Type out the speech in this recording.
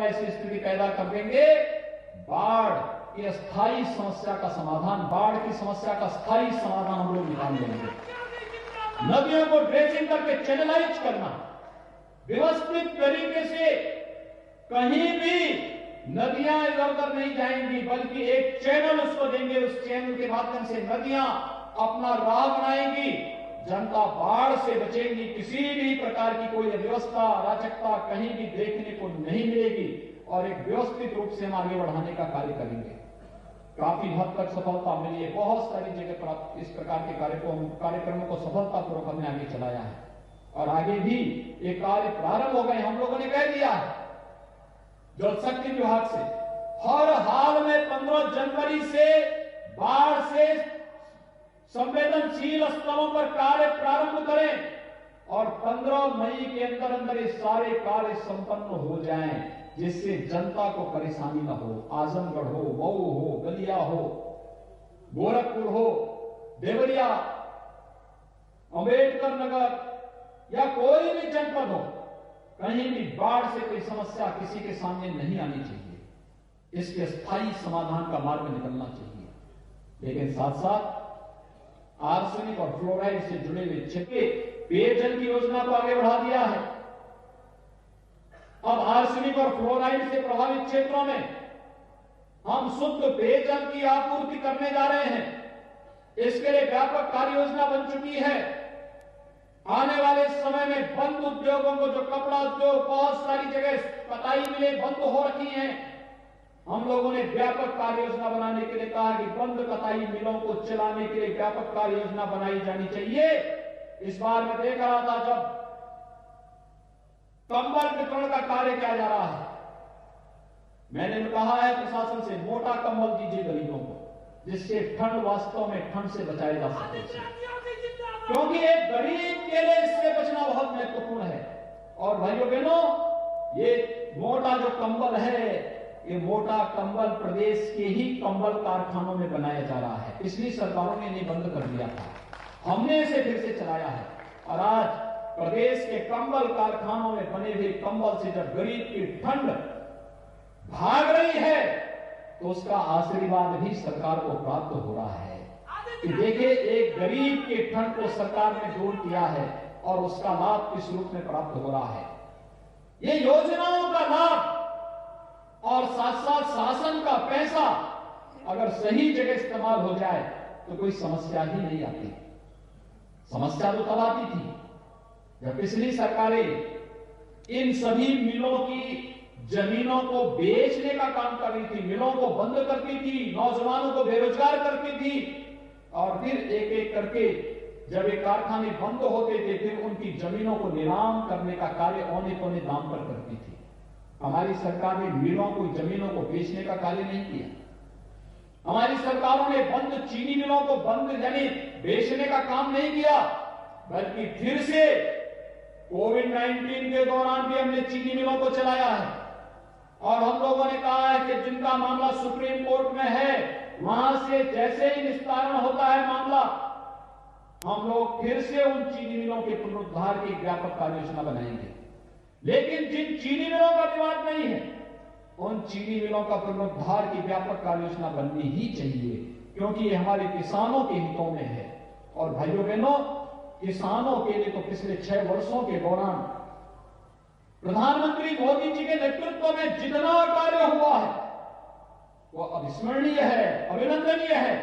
ऐसी स्थिति पैदा कर देंगे, बाढ़ की अस्थायी समस्या का समाधान, बाढ़ की समस्या का स्थायी समाधान हम लोग निकाल देंगे। नदियों को ड्रेसिंग करके चैनलाइज करना, व्यवस्थित तरीके से कहीं भी नदियां इधर उधर नहीं जाएंगी, बल्कि एक चैनल उसको देंगे, उस चैनल के माध्यम से नदियां अपना राह बनाएंगी, जनता बाढ़ से बचेंगी, किसी भी प्रकार की कोई अव्यवस्था अराजकता कहीं भी देखने को नहीं मिलेगी और एक व्यवस्थित रूप से हम आगे बढ़ाने का कार्य करेंगे। काफी हद तक सफलता मिली है, बहुत सारी जगह पर इस प्रकार के कार्यक्रमों को सफलतापूर्वक हमने आगे चलाया है और आगे भी ये कार्य प्रारंभ हो गए। हम लोगों ने कह दिया है जल शक्ति विभाग से हर हाल में 15 जनवरी से बाढ़ से संवेदनशील स्थलों पर कार्य प्रारंभ करें और 15 मई के अंदर अंदर ये सारे कार्य संपन्न हो जाएं, जिससे जनता को परेशानी न हो। आजमगढ़ हो, मऊ हो, गलिया हो, गोरखपुर हो, देवरिया, अंबेडकर नगर या कोई भी जनपद हो, कहीं भी बाढ़ से कोई समस्या किसी के सामने नहीं आनी चाहिए। इसके स्थायी समाधान का मार्ग निकलना चाहिए। लेकिन साथ साथ आर्सेनिक और फ्लोराइड से जुड़े हुए क्षेत्र पेयजल की योजना को आगे बढ़ा दिया है। अब आर्सेनिक और फ्लोराइड से प्रभावित क्षेत्रों में हम शुद्ध पेयजल की आपूर्ति करने जा रहे हैं। इसके लिए व्यापक कार्य योजना बन चुकी है। आने वाले समय में बंद उद्योगों को, जो कपड़ा उद्योग बहुत सारी जगह कताई मिलें बंद हो रखी हैं, हम लोगों ने व्यापक कार्य योजना बनाने के लिए कहा कि बंद कताई मिलों को चलाने के लिए व्यापक कार्य योजना बनाई जानी चाहिए। इस बार मैं देख रहा था जब कंबल वितरण का कार्य किया जा रहा है, मैंने कहा है प्रशासन से मोटा कंबल दीजिए गरीबों को, जिससे ठंड वास्तव में ठंड से बचाया जा सके, क्योंकि एक गरीब के लिए इससे बचना बहुत महत्वपूर्ण है। और भाइयों बहनों, ये मोटा जो कंबल है, ये मोटा कंबल प्रदेश के ही कंबल कारखानों में बनाया जा रहा है। पिछली सरकारों ने इन्हें बंद कर दिया था, हमने इसे फिर से चलाया है और आज प्रदेश के कंबल कारखानों में बने हुए कंबल से जब गरीब की ठंड भाग रही है तो उसका आशीर्वाद भी सरकार को प्राप्त हो रहा है कि देखिए एक गरीब के ठंड को सरकार ने दूर किया है और उसका लाभ किस रूप में प्राप्त हो रहा है। ये योजनाओं का लाभ और साथ साथ शासन का पैसा अगर सही जगह इस्तेमाल हो जाए तो कोई समस्या ही नहीं आती। समस्या तो तब आती थी जब पिछली सरकारें इन सभी मिलों की जमीनों को बेचने का काम कर रही थी, मिलों को बंद करती थी, नौजवानों को बेरोजगार करती थी और फिर एक एक करके जब ये कारखाने बंद होते थे फिर उनकी जमीनों को नीलाम करने का कार्य औने पौने दाम पर करती थी। हमारी सरकार ने मिलों को, जमीनों को बेचने का कार्य नहीं किया। हमारी सरकारों ने बंद चीनी मिलों को बंद यानी बेचने का काम नहीं किया, बल्कि फिर से कोविड-19 के दौरान भी हमने चीनी मिलों को चलाया है और हम लोगों ने कहा है कि जिनका मामला सुप्रीम कोर्ट में है वहां से जैसे ही निस्तारण होता है मामला, हम लोग फिर से उन चीनी मिलों के पुनरुद्धार की व्यापक कार्य योजना बनाएंगे। लेकिन जिन चीनी मिलों का विवाद नहीं है उन चीनी मिलों का पुनरुद्धार की व्यापक कार्य योजना बननी ही चाहिए, क्योंकि ये हमारे किसानों के हितों में है। और भाइयों बहनों, किसानों के लिए तो पिछले 6 वर्षों के दौरान प्रधानमंत्री मोदी जी के नेतृत्व में जितना कार्य हुआ है वो अविस्मरणीय है, अभिनंदनीय है।